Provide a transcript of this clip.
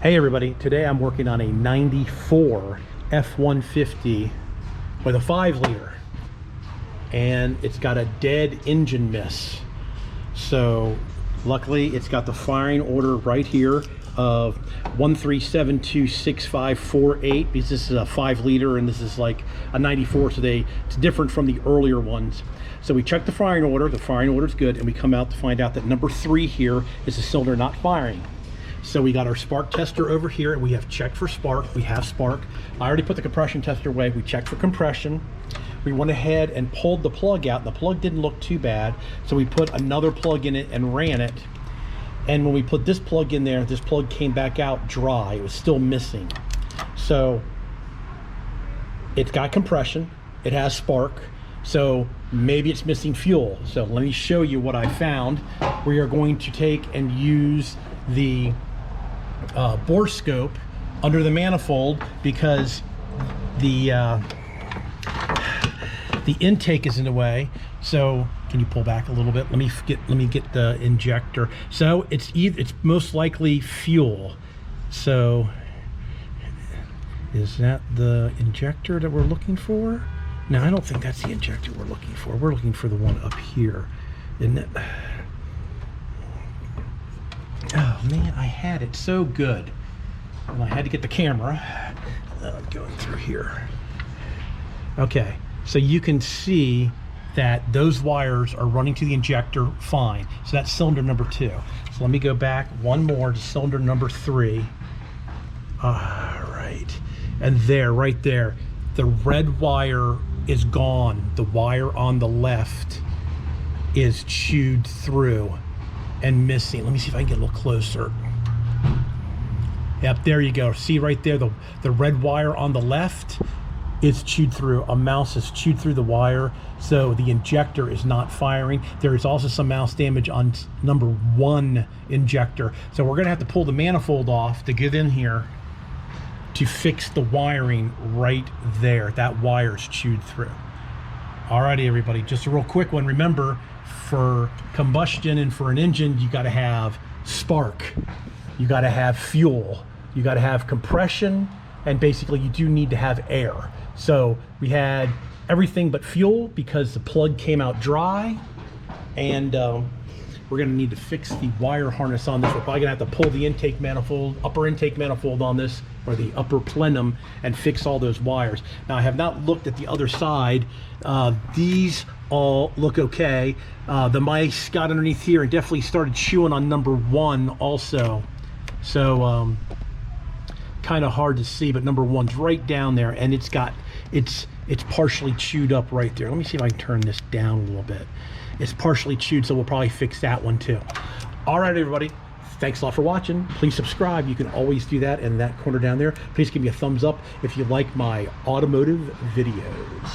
Hey everybody, today I'm working on a 94 F150 with a 5-liter, and it's got a dead engine miss. So luckily it's got the firing order right here of 137265548, because this is a 5-liter and this is like a 94, so it's different from the earlier ones. So we check the firing order is good, and we come out to find out that number 3 here is a cylinder not firing. So we got our spark tester over here, and we have checked for spark. We have spark. I already put the compression tester away. We checked for compression. We went ahead and pulled the plug out. The plug didn't look too bad, so we put another plug in it and ran it. And when we put this plug in there, this plug came back out dry. It was still missing. So it's got compression. It has spark. So maybe it's missing fuel. So let me show you what I found. We are going to take and use the bore scope under the manifold, because the intake is in the way. So can you pull back a little bit? Let me get the injector. So it's most likely fuel. So is that the injector that we're looking for? No, I don't think that's the injector we're looking for. We're looking for the one up here, isn't it? Oh man, I had it so good, and I had to get the camera going through here. Okay, so you can see that those wires are running to the injector fine. So that's cylinder number 2. So let me go back one more to cylinder number 3. All right, and right there, the red wire is gone. The wire on the left is chewed through and missing. Let me see if I can get a little closer. Yep, there you go. See right there, the red wire on the left is chewed through. A mouse has chewed through the wire, so the injector is not firing. There is also some mouse damage on number 1 injector. So we're gonna have to pull the manifold off to get in here to fix the wiring right there. That wire's chewed through. Alrighty everybody, just a real quick one. Remember, for combustion and for an engine, you got to have spark, you got to have fuel, you got to have compression, and basically you do need to have air. So we had everything but fuel because the plug came out dry, and we're going to need to fix the wire harness on this. We're probably going to have to pull the intake manifold, upper intake manifold on this, or the upper plenum, and fix all those wires. Now I have not looked at the other side. These all look okay. The mice got underneath here and definitely started chewing on number 1 also. So kind of hard to see, but number 1's right down there, and it's partially chewed up right there. Let me see if I can turn this down a little bit. It's partially chewed, so we'll probably fix that one too. All right, everybody. Thanks a lot for watching. Please subscribe. You can always do that in that corner down there. Please give me a thumbs up if you like my automotive videos.